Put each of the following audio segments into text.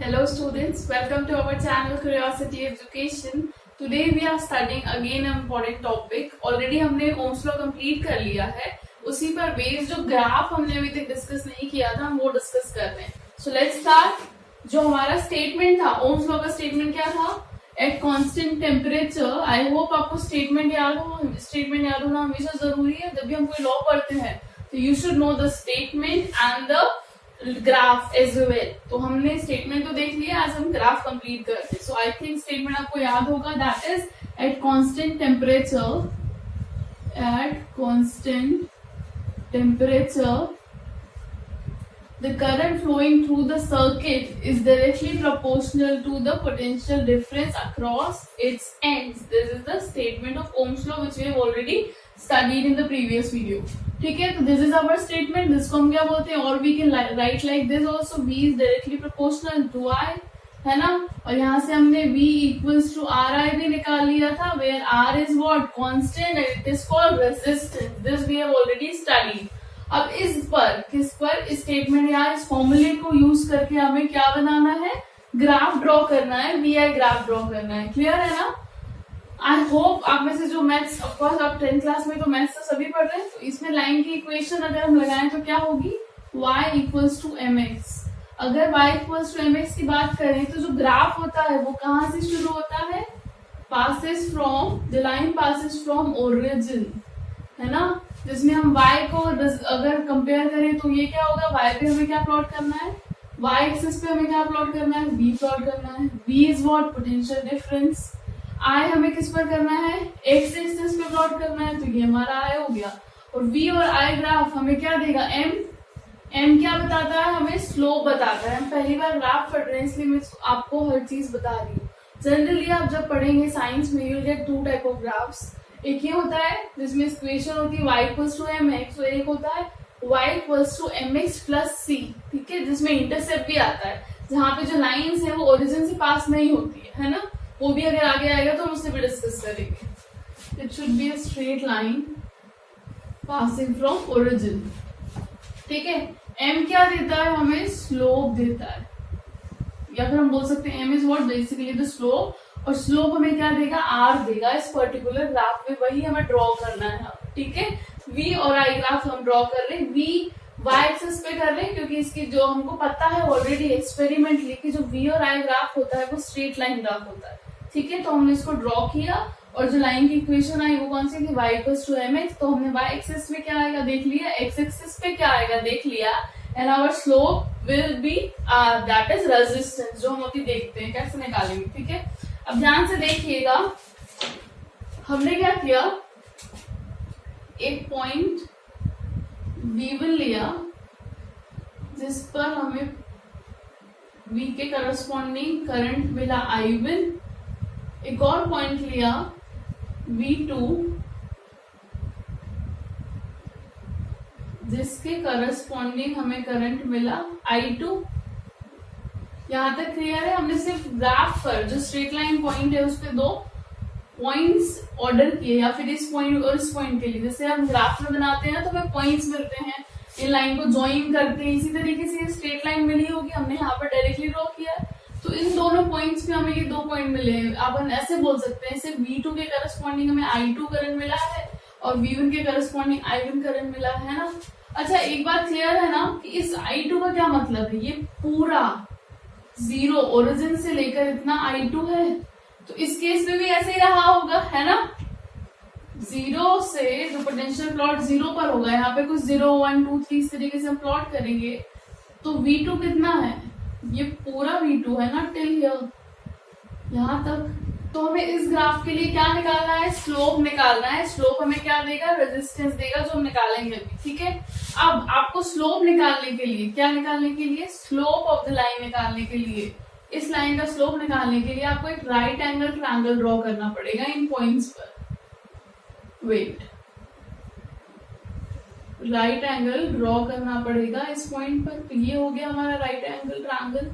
Hello students, welcome to our channel Curiosity Education. Today we are studying again an important topic. Already हमने Ohm's law complete कर लिया है. उसी पर based जो ग्राफ हमने अभी तक डिस्कस नहीं किया था हम वो डिस्कस कर रहे हैं. So let's start. जो हमारा स्टेटमेंट था, ओम्स लॉ का स्टेटमेंट क्या था? At constant temperature. I hope आपको स्टेटमेंट याद हो. स्टेटमेंट याद होना हमेशा जरूरी है जब भी हम कोई लॉ पढ़ते हैं. तो you should know the statement and the graph as well. तो हमने स्टेटमेंट तो देख लिया, आज हम ग्राफ कंप्लीट करते हैं. सो आई थिंक स्टेटमेंट आपको याद होगा. That is at constant temperature, the current flowing through the circuit is directly proportional to the potential difference across its ends. This is the statement of Ohm's law which we have already studied in the previous video. ठीक है, तो this is our statement. जिसको हम क्या बोलते हैं, और we can write like this also. V is directly proportional to I, है ना. और यहाँ से हमने V equals to RI भी निकाल लिया था, where R is what? Constant and it is called resistance. This we have already studied. अब इस पर किस पर स्टेटमेंट या इस फॉर्मूले को यूज करके हमें क्या बनाना है? ग्राफ ड्रॉ करना है. वी आई ग्राफ ड्रॉ करना है. क्लियर है ना? आई होप आप में से जो मैथ्स, ऑफकोर्स आप 10th क्लास में तो मैथ्स तो सभी पढ़ रहे हैं. तो इसमें लाइन की इक्वेशन अगर हम लगाएं तो क्या होगी? y equals to mx. अगर y इक्वल्स टू mx की बात करें तो जो ग्राफ होता है वो कहाँ से शुरू होता है? Passes from, the line passes from origin, है ना. जिसमें हम y को अगर कंपेयर करें तो ये क्या होगा? y पे हमें क्या प्लॉट करना है? y एक्सिस पे हमें क्या प्लॉट करना है? v प्लॉट करना है. v is what? Potential difference. I हमें किस पर करना है? x एक्सिस पे प्लॉट करना है. तो ये हमारा I हो गया. और v और I ग्राफ हमें क्या देगा? m क्या बताता है? हमें स्लोप बताता है. हम पहली बार ग्राफ पढ़ रहे हैं इसलिए मैं आपको हर चीज बता रही हूँ. जनरली आप जब पढ़ेंगे साइंस में you get two type of graphs. एक ये होता है जिसमें इक्वेशन होती है y इक्वल्स टू mx, और एक होता है y equals to mx plus c. ठीक है, जिसमें इंटरसेप्ट भी आता है, जहाँ पे जो लाइंस है वो ओरिजिन से पास नहीं होती है ना. वो भी अगर आगे आएगा तो हम उससे भी डिस्कस करेंगे. It should be a straight line passing from origin. ठीक है, m क्या देता है? हमें स्लोप देता है, या फिर हम बोल सकते हैं m is what? Basically the slope. और स्लोप हमें क्या देगा? r देगा. इस पर्टिकुलर ग्राफ में वही हमें ड्रॉ करना है. ठीक है, v और i ग्राफ हम ड्रॉ कर रहे हैं. v y एक्सिस पे कर रहे हैं क्योंकि इसकी जो हमको पता है ऑलरेडी एक्सपेरिमेंटली कि जो v और i ग्राफ होता है वो स्ट्रेट लाइन ग्राफ होता है. ठीक है, तो हमने इसको ड्रॉ किया और जो लाइन की इक्वेशन आई वो कौन सी थी? y equals to mx. तो हमने y एक्सिस पे क्या आएगा देख लिया, x एक्सिस पे क्या आएगा देख लिया, and our slope will be r, that is resistance, जो हम अभी देखते हैं कैसे निकालेंगे. ठीक है, अब ध्यान से देखिएगा. हमने क्या किया? एक पॉइंट V1 लिया जिस पर हमें V के करस्पॉन्डिंग करंट मिला I1. एक और पॉइंट लिया V2 जिसके करस्पॉन्डिंग हमें करंट मिला I2. यहाँ तक क्लियर है? हमने सिर्फ ग्राफ पर जो स्ट्रेट लाइन पॉइंट है उस पे दो पॉइंट्स ऑर्डर किए, या फिर इस पॉइंट और इस पॉइंट के लिए. जैसे हम ग्राफ में बनाते हैं तो हमें पॉइंट्स मिलते हैं, इन लाइन को ज्वाइन करते हैं. इसी तरीके से स्ट्रेट लाइन मिली होगी, हमने यहाँ पर डायरेक्टली ड्रॉ किया. तो इन दोनों पॉइंट्स पे हमें ये दो पॉइंट मिले हैं. आप ऐसे बोल सकते हैं, सिर्फ V2 के करस्पॉन्डिंग हमें I2 करंट मिला है और V1 के करस्पॉन्डिंग I1 करंट मिला है ना. अच्छा, एक बात क्लियर है ना कि इस I2 का क्या मतलब है? ये पूरा जीरो ओरिजिन से लेकर इतना I2 है. तो इस केस में भी ऐसे ही रहा होगा, है ना. जीरो से जो पोटेंशियल प्लॉट जीरो पर होगा, यहाँ पे कुछ 0 1 2 3 इस तरीके से हम प्लॉट करेंगे. तो V2 कितना है? ये पूरा V2 है ना, टिल हियर, यहाँ तक. तो हमें इस ग्राफ के लिए क्या निकालना है? स्लोप निकालना है. स्लोप हमें क्या देगा? रेजिस्टेंस देगा, जो हम निकालेंगे अभी. ठीक है, अब आपको स्लोप निकालने के लिए, क्या निकालने के लिए? स्लोप ऑफ द लाइन निकालने के लिए, इस लाइन का स्लोप निकालने के लिए आपको एक राइट एंगल ट्रायंगल ड्रॉ करना पड़ेगा इन पॉइंट्स पर. वेट, राइट एंगल ड्रॉ करना पड़ेगा इस पॉइंट पर. तो ये हो गया हमारा राइट एंगल ट्रायंगल.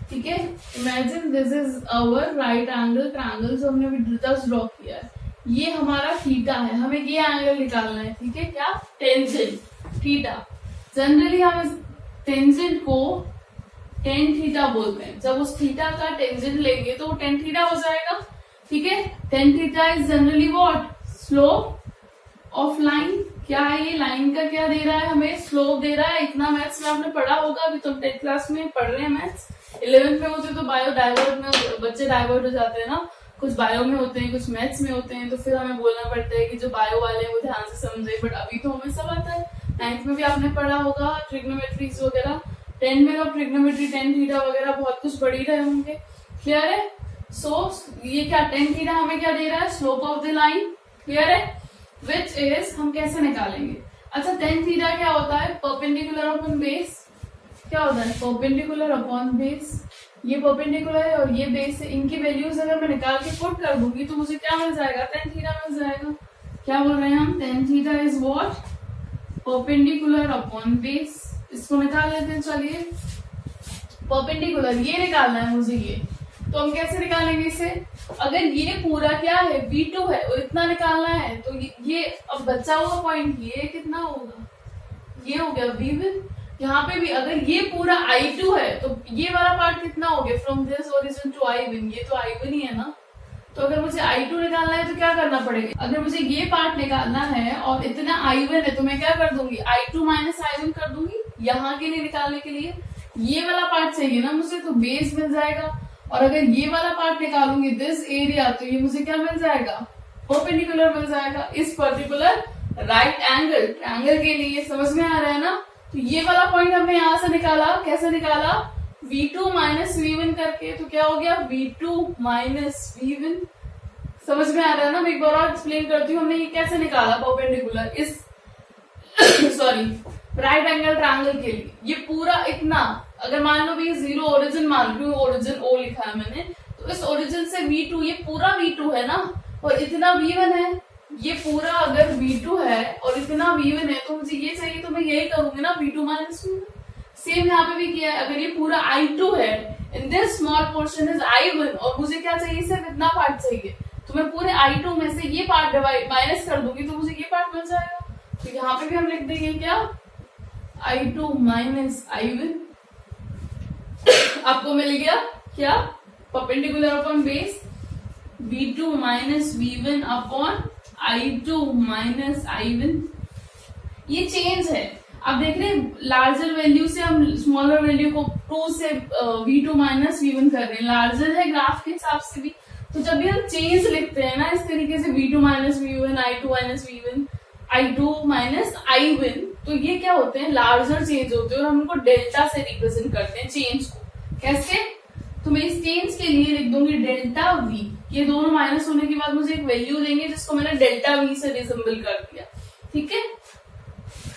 ठीक है, imagine this is our right angle triangle जो हमने अभी जस्ट ड्रॉ किया है. ये हमारा थीटा है, हमें ये एंगल निकालना है. ठीक है, क्या? Tangent theta. जनरली हम इस टेंजेंट को टेन थीटा बोलते हैं। जब उस थीटा का टेंजेंट लेंगे तो वो टेन थीटा हो जाएगा, ठीक है। Tan theta is generally what, slope of line. क्या है ये, लाइन का क्या दे रहा है हमें, स्लोप दे रहा है। इतना मैथ्स में आपने पढ़ा होगा, अभी तो 10th क्लास में पढ़ रहे हैं मैथ्स। 11th में होते तो बायो डाइवर्ट में बच्चे डाइवर्ट हो जाते हैं ना, कुछ बायो में होते हैं कुछ मैथ्स में होते हैं, तो फिर हमें बोलना पड़ता है कि जो बायो वाले हैं वो ध्यान से समझे। बट अभी तो हमें सब आता है। 9th में भी आपने पढ़ा होगा ट्रिग्नोमेट्रीज वगैरह, 10 में तो ट्रिग्नोमेट्री टेन थीटा वगैरह बहुत कुछ पढ़ ही रहे होंगे। क्लियर है। सो ये क्या टेन थीटा हमें क्या दे रहा है, slope of the line. Clear है। विच इज, हम कैसे निकालेंगे। अच्छा, टेन थीटा क्या होता है, परपेंडिकुलर अपॉन बेस। क्या होता है, परपेंडिकुलर अपॉन बेस। ये परपेंडिकुलर है और ये बेस है, इनकी वैल्यूज अगर मैं निकाल के पुट कर दूंगी तो मुझे क्या मिल जाएगा, टेन थीटा मिल जाएगा। क्या बोल रहे हैं हम, tan theta is what, perpendicular upon base. इसको निकाल लेते हैं, चलिए। परपेंडिकुलर ये निकालना है मुझे, ये तो हम कैसे निकालेंगे इसे। अगर ये पूरा क्या है, V2 है और इतना निकालना है तो ये अब बचा हुआ पॉइंट ये कितना होगा, ये हो गया V1। यहाँ पे भी अगर ये पूरा I2 है तो ये वाला पार्ट कितना हो गया, from this origin to I1, ये तो I1 ही है ना। तो अगर मुझे I2 निकालना है तो क्या करना पड़ेगा, अगर मुझे ये पार्ट निकालना है और इतना I1 है तो मैं क्या कर दूंगी, I2 माइनस I1 कर दूंगी। यहाँ के लिए निकालने के लिए ये वाला पार्ट चाहिए ना मुझे, तो बेस मिल जाएगा। और अगर ये वाला पार्ट निकालूंगी दिस एरिया, तो ये मुझे क्या मिल जाएगा, परपेंडिकुलर मिल जाएगा इस पर्टिकुलर राइट एंगल ट्रायंगल के लिए। समझ में आ रहा है ना। तो ये वाला पॉइंट हमने यहाँ से निकाला, कैसे निकाला, V2 माइनस V1 करके। तो क्या हो गया, V2 माइनस V1। समझ में आ रहा है ना। मैं एक बार और एक्सप्लेन करती हूँ, हमने ये कैसे निकाला परपेंडिकुलर इस सॉरी राइट एंगल ट्रायंगल के लिए। ये पूरा इतना, अगर मान लो भी जीरो ओरिजिन मान लो, ओरिजिन O लिखा है मैंने, तो इस ओरिजिन से V2, ये पूरा V2 है ना, और इतना V1 है। ये पूरा अगर V2 है और इतना V1 है तो मुझे ये चाहिए, तो मैं यही करूंगी ना, V2 माइनस V1। सेम यहाँ पे भी किया है। अगर ये पूरा I2 है, in this small portion is I1, और मुझे क्या चाहिए, सिर्फ इतना पार्ट चाहिए, तो मैं पूरे I2 में से ये पार्ट डिवाइड माइनस कर दूंगी तो मुझे ये पार्ट मिल जाएगा। तो यहाँ पे भी हम लिख देंगे क्या, I2 माइनस I1। आपको मिल गया क्या, perpendicular upon base V2 minus V1 upon I2 minus I1। ये चेंज है। आप देख रहे हैं, लार्जर वैल्यू से हम स्मॉलर वैल्यू को 2 से V2 माइनस V1 कर रहे हैं, लार्जर है ग्राफ के हिसाब से भी। तो जब भी हम चेंज लिखते हैं ना इस तरीके से, V2 minus V1, I2 minus V1, I2 minus I1, तो ये क्या होते हैं, लार्जर चेंज होते हैं और हम उनको डेल्टा से रिप्रेजेंट करते हैं चेंज को। कैसे, तो मैं इस चेंज के लिए लिख दूंगी डेल्टा V। ये दोनों माइनस होने के बाद मुझे एक वैल्यू देंगे जिसको मैंने डेल्टा V से रिजेंबल कर दिया। ठीक है,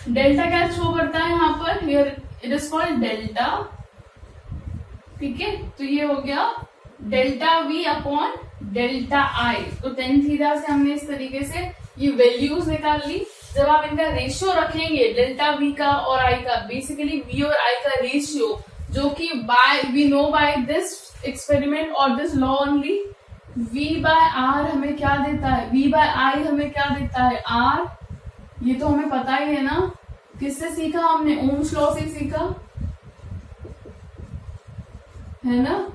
डेल्टा क्या शो करता है यहाँ पर, here it is called delta. ठीक है, तो ये हो गया delta V upon delta I। तो टेन थीटा से हमने इस तरीके से ये वैल्यूज निकाल ली। जब आप इनका रेशियो रखेंगे डेल्टा V का और I का, बेसिकली V और I का रेशियो, जो कि we know by this experiment और this law only, V by R हमें क्या देता है, V बाय I हमें क्या देता है, R। ये तो हमें पता ही है ना, किससे सीखा हमने, ओम्स लॉ से सीखा है ना।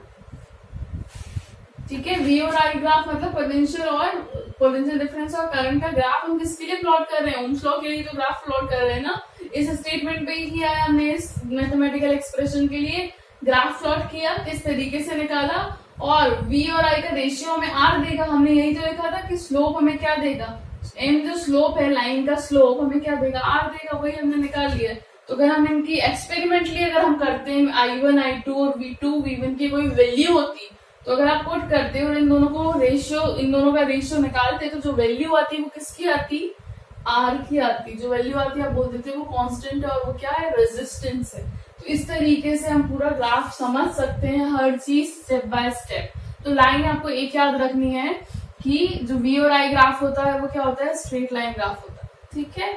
ठीक है, V और I ग्राफ मतलब पोटेंशियल डिफरेंस और करंट का ग्राफ हम किसके लिए प्लॉट कर रहे हैं, ओम्स लॉ के लिए तो ग्राफ प्लॉट कर रहे हैं ना। इस स्टेटमेंट पे ही किया है हमने, इस मैथमेटिकल एक्सप्रेशन के लिए ग्राफ प्लॉट किया, किस तरीके से निकाला, और V और I का रेशियो हमें R देगा। हमने यही तो लिखा था कि स्लोप हमें क्या देगा, एम जो स्लोप है लाइन का स्लोप हमें क्या देगा, R देगा, वही हमने निकाल लिया। तो अगर हम इनकी एक्सपेरिमेंटली अगर हम करते हैं I1, I2 और V2, V1 की कोई वैल्यू होती, तो अगर आप पुट करते और इन दोनों को रेशियो, इन दोनों का रेशियो निकालते, तो जो वैल्यू आती वो किसकी आती, R की आती। जो वैल्यू आती आप बोल देते वो कांस्टेंट है और वो क्या है, रेजिस्टेंस है। तो इस तरीके से हम पूरा ग्राफ समझ सकते हैं, हर चीज स्टेप बाय स्टेप। तो लाइन आपको एक याद रखनी है कि जो V और I ग्राफ होता है वो क्या होता है, स्ट्रेट लाइन ग्राफ होता है। ठीक है।